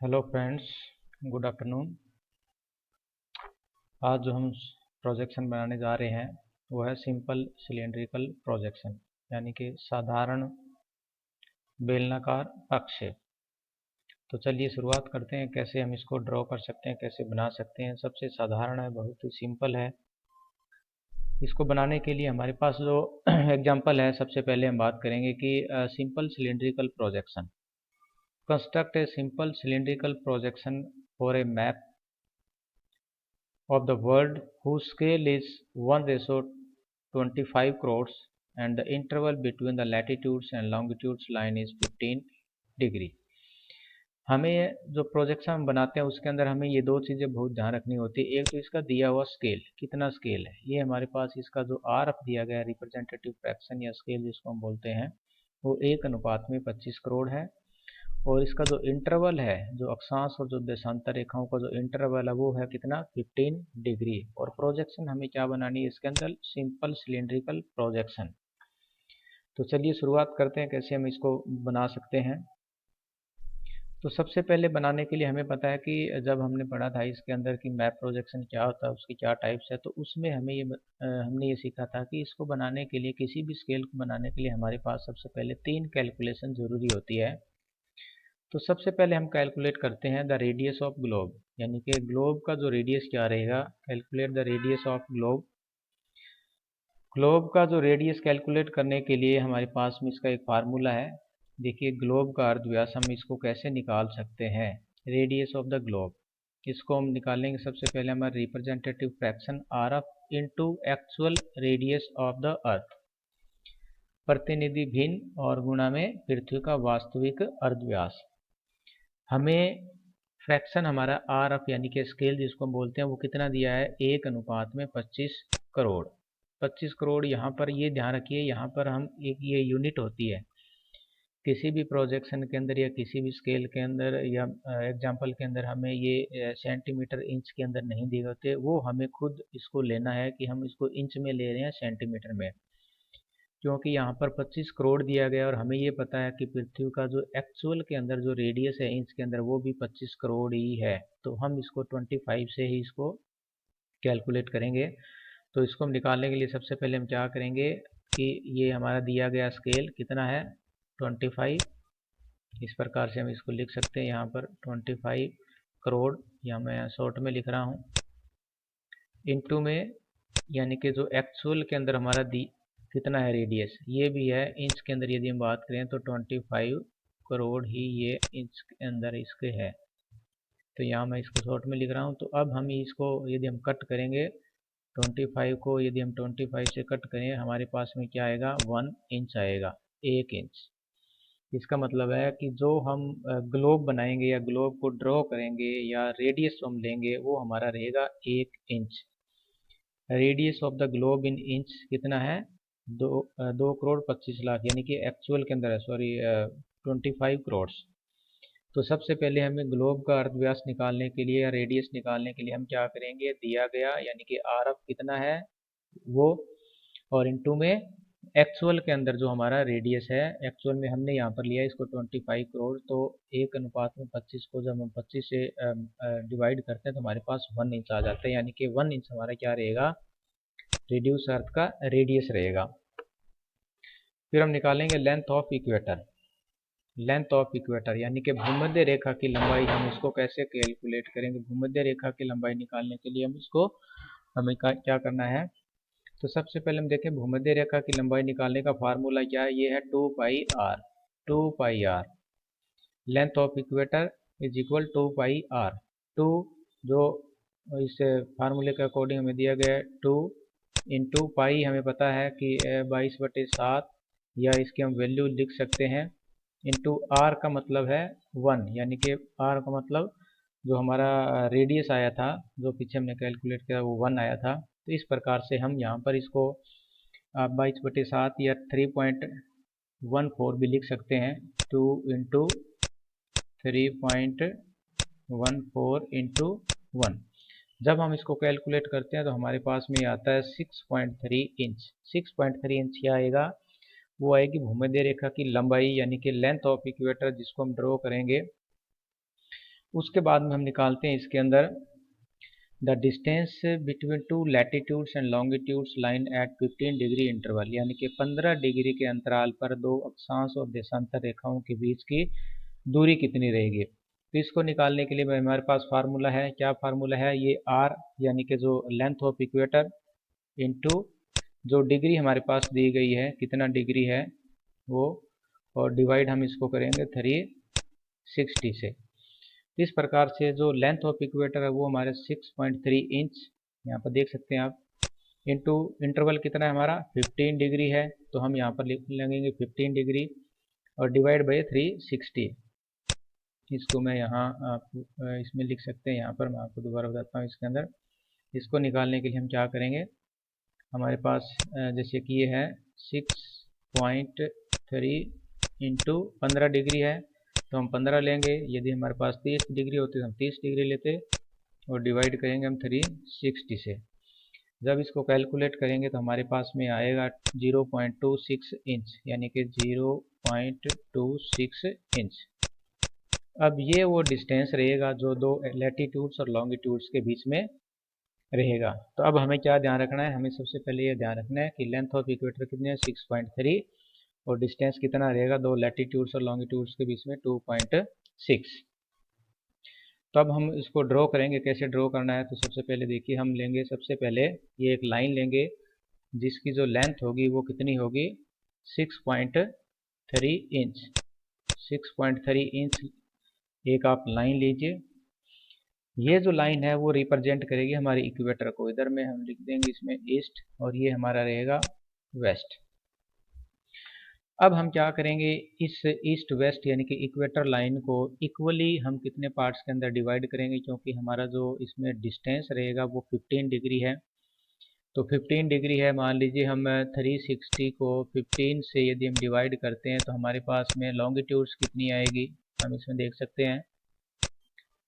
Hello friends, good afternoon. आज जो हम प्रोजेक्शन बनाने जा रहे हैं वो है सिंपल सिलेंड्रिकल प्रोजेक्शन, यानी कि साधारण बेलनाकार प्रक्षेप। तो चलिए शुरुआत करते हैं, कैसे हम इसको ड्रॉ कर सकते हैं, कैसे बना सकते हैं। सबसे साधारण है, बहुत ही सिंपल है। इसको बनाने के लिए हमारे पास जो एग्जाम्पल है, सबसे पहले हम बात करेंगे कि simple cylindrical projection. Construct a simple cylindrical projection for a map of the world whose scale is 1:25 crores and the interval between the latitudes and longitudes line is 15 degree. हमें जो प्रोजेक्शन हम बनाते हैं उसके अंदर हमें ये दो चीज़ें बहुत ध्यान रखनी होती है। एक तो इसका दिया हुआ स्केल, कितना स्केल है। ये हमारे पास इसका जो आर एफ दिया गया है, रिप्रेजेंटेटिव फ्रैक्शन या स्केल जिसको हम बोलते हैं, वो 1:25 करोड़ है। और इसका जो इंटरवल है, जो अक्षांश और जो देशांतर रेखाओं का जो इंटरवल है वो है कितना, 15 डिग्री। और प्रोजेक्शन हमें क्या बनानी है इसके अंदर, सिंपल सिलेंड्रिकल प्रोजेक्शन। तो चलिए शुरुआत करते हैं कैसे हम इसको बना सकते हैं। तो सबसे पहले बनाने के लिए हमें पता है कि जब हमने पढ़ा था इसके अंदर कि मैप प्रोजेक्शन क्या होता है, उसकी क्या टाइप्स है, तो उसमें हमने ये सीखा था कि इसको बनाने के लिए, किसी भी स्केल को बनाने के लिए हमारे पास सबसे पहले 3 कैलकुलेशन जरूरी होती है। तो सबसे पहले हम कैलकुलेट करते हैं द रेडियस ऑफ ग्लोब, यानी कि ग्लोब का जो रेडियस क्या रहेगा। Calculate the radius of globe. Globe का जो रेडियस कैलकुलेट करने के लिए हमारे पास में इसका एक फार्मूला है। देखिए, ग्लोब का अर्धव्यास हम इसको कैसे निकाल सकते हैं, रेडियस ऑफ द ग्लोब। इसको हम निकालेंगे सबसे पहले हमारा representative fraction R F into actual radius of the earth, प्रतिनिधि भिन्न और गुणा में पृथ्वी का वास्तविक अर्धव्यास। हमें फ्रैक्शन हमारा आर एफ यानी कि स्केल जिसको हम बोलते हैं वो कितना दिया है, 1:25 करोड़। 25 करोड़ यहाँ पर ये ध्यान रखिए, यहाँ पर हम एक ये यूनिट होती है किसी भी प्रोजेक्शन के अंदर या किसी भी स्केल के अंदर या एग्जाम्पल के अंदर हमें ये सेंटीमीटर इंच के अंदर नहीं दिए होते। वो हमें खुद इसको लेना है कि हम इसको इंच में ले रहे हैं सेंटीमीटर में, क्योंकि यहाँ पर 25 करोड़ दिया गया और हमें ये पता है कि पृथ्वी का जो एक्चुअल के अंदर जो रेडियस है इंच के अंदर वो भी 25 करोड़ ही है। तो हम इसको 25 से ही इसको कैलकुलेट करेंगे। तो इसको हम निकालने के लिए सबसे पहले हम क्या करेंगे कि ये हमारा दिया गया स्केल कितना है, 25। इस प्रकार से हम इसको लिख सकते हैं यहाँ पर 25 करोड़, या मैं शॉर्ट में लिख रहा हूँ, इंटू में, यानी कि जो एक्चुअल के अंदर हमारा कितना है रेडियस, ये भी है इंच के अंदर। यदि हम बात करें तो 25 करोड़ ही ये इंच के अंदर इसके है। तो यहाँ मैं इसको शॉर्ट में लिख रहा हूँ। तो अब हम इसको यदि हम कट करेंगे 25 को, यदि हम 25 से कट करें, हमारे पास में क्या आएगा, 1 इंच आएगा, 1 इंच। इसका मतलब है कि जो हम ग्लोब बनाएंगे या ग्लोब को ड्रॉ करेंगे या रेडियस हम लेंगे वो हमारा रहेगा 1 inch. Radius of the globe in inch कितना है, 2 करोड़ 25 लाख, यानी कि एक्चुअल के अंदर है, सॉरी 25 करोड़। तो सबसे पहले हमें ग्लोब का अर्धव्यास निकालने के लिए या रेडियस निकालने के लिए हम क्या करेंगे, दिया गया यानी कि आर एफ कितना है वो, और इनटू में एक्चुअल के अंदर जो हमारा रेडियस है, एक्चुअल में हमने यहाँ पर लिया इसको 25 करोड़। तो 1:25 को जब हम 25 से डिवाइड करते हैं तो हमारे पास 1 इंच आ जाता है, यानी कि 1 इंच हमारा क्या रहेगा, रेड्यूस अर्थ का रेडियस रहेगा। फिर हम निकालेंगे length of equator. Length of equator यानी कि भूमध्य रेखा की लंबाई, हम इसको कैसे कैलकुलेट करेंगे। भूमध्य रेखा की लंबाई निकालने के लिए हमें क्या करना है। तो सबसे पहले हम देखें भूमध्य रेखा की लंबाई निकालने का फार्मूला क्या है, ये है 2πr। 2πr length of equator is equal 2πr। 2 जो इस फार्मूले के अकॉर्डिंग हमें दिया गया है, 2 इंटू पाई हमें पता है कि 22/7, या इसकी हम वैल्यू लिख सकते हैं, इंटू आर का मतलब है 1, यानी कि आर का मतलब जो हमारा रेडियस आया था, जो पीछे हमने कैलकुलेट किया वो 1 आया था। तो इस प्रकार से हम यहाँ पर इसको 22/7 या 3.14 भी लिख सकते हैं। 2 इंटू 3.14 इंटू 1। जब हम इसको कैलकुलेट करते हैं तो हमारे पास में आता है 6.3 इंच। 6.3 इंच क्या आएगा, वो आएगी भूमध्य रेखा की लंबाई, यानी कि लेंथ ऑफ इक्वेटर जिसको हम ड्रॉ करेंगे। उसके बाद में हम निकालते हैं इसके अंदर the distance between two latitudes and longitudes line at 15 degree interval, यानी कि 15 डिग्री के अंतराल पर दो अक्षांश और देशांतर रेखाओं के बीच की दूरी कितनी रहेगी। तो इसको निकालने के लिए हमारे पास फार्मूला है। क्या फार्मूला है? ये आर यानी कि जो लेंथ ऑफ इक्वेटर इंटू जो डिग्री हमारे पास दी गई है, कितना डिग्री है वो, और डिवाइड हम इसको करेंगे 360 से। इस प्रकार से जो लेंथ ऑफ इक्वेटर है वो हमारे 6.3 इंच यहाँ पर देख सकते हैं आप, इंटू इंटरवल कितना है हमारा 15 डिग्री है, तो हम यहाँ पर लिख लेंगे 15 डिग्री और डिवाइड बाई 360। इसको मैं यहाँ आप इसमें लिख सकते हैं, यहाँ पर मैं आपको दोबारा बताता हूँ। इसके अंदर इसको निकालने के लिए हम क्या करेंगे, हमारे पास जैसे कि ये है 6.3 इंटू 15 डिग्री है, तो हम 15 लेंगे। यदि हमारे पास 30 डिग्री होती तो हम 30 डिग्री लेते और डिवाइड करेंगे हम 360 से। जब इसको कैलकुलेट करेंगे तो हमारे पास में आएगा 0.26 इंच, यानी कि 0.26 इंच। अब ये वो डिस्टेंस रहेगा जो दो लैटिट्यूड्स और लॉन्गिट्यूड्स के बीच में रहेगा। तो अब हमें क्या ध्यान रखना है, हमें सबसे पहले ये ध्यान रखना है कि लेंथ ऑफ इक्वेटर कितनी है 6.3 और डिस्टेंस कितना रहेगा दो लैटिट्यूड्स और लॉन्गिट्यूड्स के बीच में 2.6। तो अब हम इसको ड्रॉ करेंगे। कैसे ड्रॉ करना है, तो सबसे पहले देखिए हम लेंगे, सबसे पहले ये एक लाइन लेंगे जिसकी जो लेंथ होगी वो कितनी होगी 6.3 इंच। 6.3 इंच एक आप लाइन लीजिए। ये जो लाइन है वो रिप्रेजेंट करेगी हमारे इक्वेटर को। इधर में हम लिख देंगे इसमें ईस्ट और ये हमारा रहेगा वेस्ट। अब हम क्या करेंगे, इस ईस्ट वेस्ट यानी कि इक्वेटर लाइन को इक्वली हम कितने पार्ट्स के अंदर डिवाइड करेंगे, क्योंकि हमारा जो इसमें डिस्टेंस रहेगा वो 15 डिग्री है। तो 15 डिग्री है, मान लीजिए हम 360 को 15 से यदि हम डिवाइड करते हैं तो हमारे पास में लॉन्गिट्यूड्स कितनी आएगी, हम इसमें देख सकते हैं।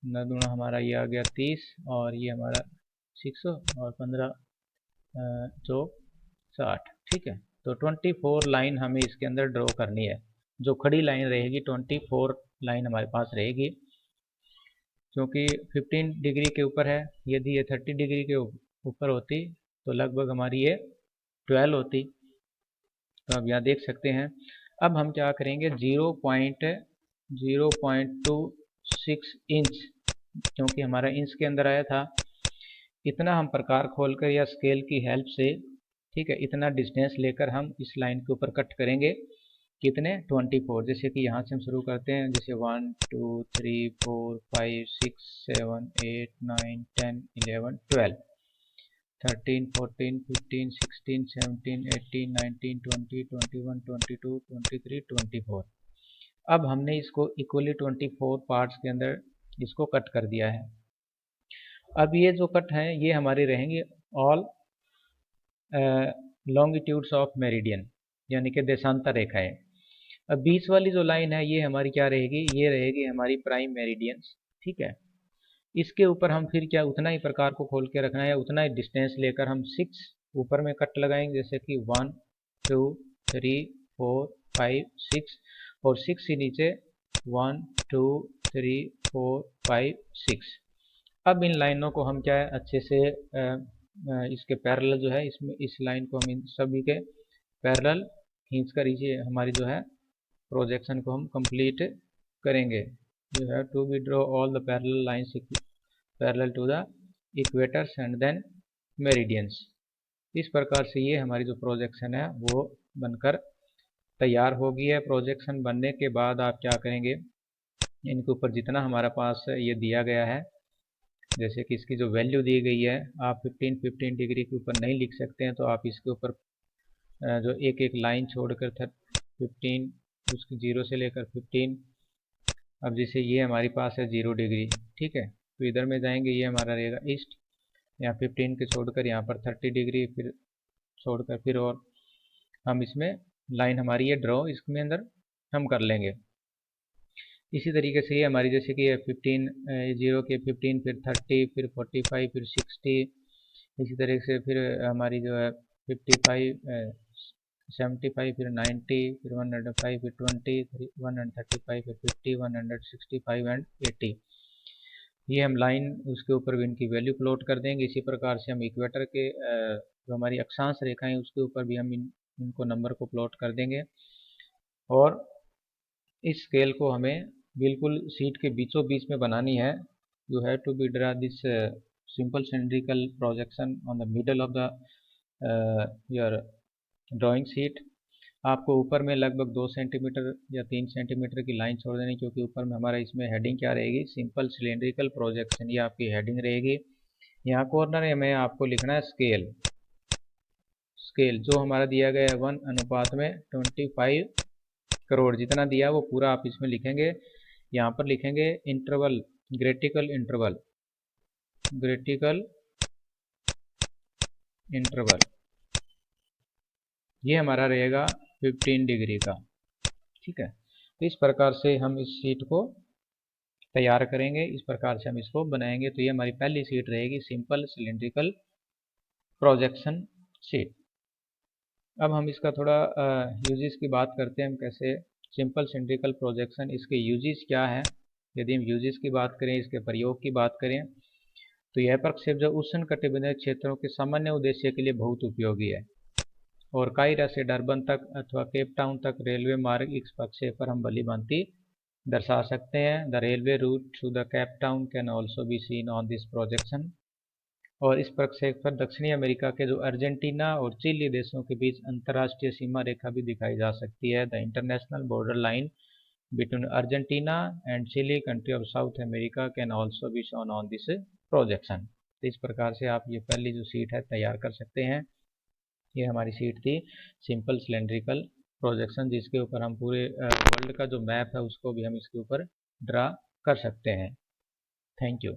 न दूना हमारा ये आ गया 30 और ये हमारा 600 और 15 जो 60, ठीक है। तो 24 लाइन हमें इसके अंदर ड्रॉ करनी है। जो खड़ी लाइन रहेगी 24 लाइन हमारे पास रहेगी, क्योंकि 15 डिग्री के ऊपर है। यदि ये 30 डिग्री के ऊपर होती तो लगभग हमारी ये 12 होती। तो अब यहाँ देख सकते हैं। अब हम क्या करेंगे 0.26 इंच, क्योंकि हमारा इंच के अंदर आया था, इतना हम प्रकार खोलकर या स्केल की हेल्प से, ठीक है, इतना डिस्टेंस लेकर हम इस लाइन के ऊपर कट करेंगे। कितने 24। जैसे कि यहाँ से हम शुरू करते हैं, जैसे 1 2 3 4 5 6 7 8 9 10 11 12 13 14 15 16 17 18 19 20 21 22 23 24। अब हमने इसको इक्वली 24 पार्ट्स के अंदर इसको कट कर दिया है। अब ये जो कट हैं ये हमारे रहेंगे ऑल लॉन्गिट्यूड्स ऑफ मेरिडियन, यानी कि देशांतर रेखाएं। अब बीच वाली जो लाइन है ये हमारी क्या रहेगी, ये रहेगी हमारी प्राइम मेरिडियंस, ठीक है। इसके ऊपर हम फिर क्या उतना ही प्रकार को खोल के रखना है, उतना ही डिस्टेंस लेकर हम 6 ऊपर में कट लगाएंगे, जैसे कि 1 2 3 4 5 6 और 6 ही नीचे 1 2 3 4 5 6। अब इन लाइनों को हम क्या है अच्छे से इसके पैरेलल जो है, इसमें इस लाइन को हम इन सभी के पैरेलल खींच कर इसे हमारी जो है प्रोजेक्शन को हम कंप्लीट करेंगे। You have to be draw all the parallel lines parallel to the equators and then meridians. इस प्रकार से ये हमारी जो प्रोजेक्शन है वो बनकर तैयार हो गई है। प्रोजेक्शन बनने के बाद आप क्या करेंगे, इनके ऊपर जितना हमारा पास ये दिया गया है, जैसे कि इसकी जो वैल्यू दी गई है, आप 15 डिग्री के ऊपर नहीं लिख सकते हैं, तो आप इसके ऊपर जो एक एक लाइन छोड़कर 15 उसकी 0 से लेकर 15। अब जैसे ये हमारे पास है 0 डिग्री, ठीक है, तो इधर में जाएंगे, ये हमारा रहेगा ईस्ट। यहाँ 15 के छोड़कर यहाँ पर 30 डिग्री फिर छोड़कर फिर और हम इसमें लाइन हमारी ये ड्रॉ इसमें अंदर हम कर लेंगे। इसी तरीके से ये हमारी जैसे कि 15 0 के 15 फिर 30 फिर 45 फिर 60, इसी तरीके से फिर हमारी जो है 55 75 फिर 90 फिर 105 फिर 20 135 फिर 50 165 एंड 80। ये हम लाइन उसके ऊपर भी इनकी वैल्यू प्लॉट कर देंगे। इसी प्रकार से हम इक्वेटर के जो हमारी अक्षांश रेखाएं उसके ऊपर भी हम इनको नंबर को प्लॉट कर देंगे। और इस स्केल को हमें बिल्कुल शीट के बीचों बीच में बनानी है। You have to be draw this simple cylindrical projection on the middle of the your drawing sheet. आपको ऊपर में लगभग 2 सेंटीमीटर या 3 सेंटीमीटर की लाइन छोड़ देनी, क्योंकि ऊपर में हमारा इसमें हेडिंग क्या रहेगी, सिंपल सिलेंड्रिकल प्रोजेक्शन, ये आपकी हेडिंग रहेगी। यहाँ कॉर्नर में आपको लिखना है स्केल। स्केल जो हमारा दिया गया है 1:25 करोड़, जितना दिया वो पूरा आप इसमें लिखेंगे। यहाँ पर लिखेंगे इंटरवल, ग्रेटिकल इंटरवल, ग्रेटिकल इंटरवल, ये हमारा रहेगा 15 डिग्री का। ठीक है, तो इस प्रकार से हम इस शीट को तैयार करेंगे, इस प्रकार से हम इसको बनाएंगे। तो ये हमारी पहली शीट रहेगी, सिंपल सिलेंड्रिकल प्रोजेक्शन शीट। अब हम इसका थोड़ा यूजेस की बात करते हैं, हम कैसे सिंपल सिलेंड्रिकल प्रोजेक्शन, इसके यूजेस क्या है। यदि हम यूजेस की बात करें, इसके प्रयोग की बात करें, तो यह प्रक्षेप जो उष्ण कटिबंधीय क्षेत्रों के सामान्य उद्देश्य के लिए बहुत उपयोगी है। और कायरा से डरबन तक अथवा केप टाउन तक रेलवे मार्ग इस प्रक्षेप पर हम भली भांति दर्शा सकते हैं। The railway route to the Cape Town can also be seen on this projection. और इस प्रक्षेप पर दक्षिणी अमेरिका के जो अर्जेंटीना और चिली देशों के बीच अंतर्राष्ट्रीय सीमा रेखा भी दिखाई जा सकती है। The international border line between Argentina and Chile country of South America can also be shown on this projection. तो इस प्रकार से आप ये पहली जो शीट है तैयार कर सकते हैं। ये हमारी शीट थी सिंपल सिलेंड्रिकल प्रोजेक्शन, जिसके ऊपर हम पूरे वर्ल्ड का जो मैप है उसको भी हम इसके ऊपर ड्रा कर सकते हैं। Thank you.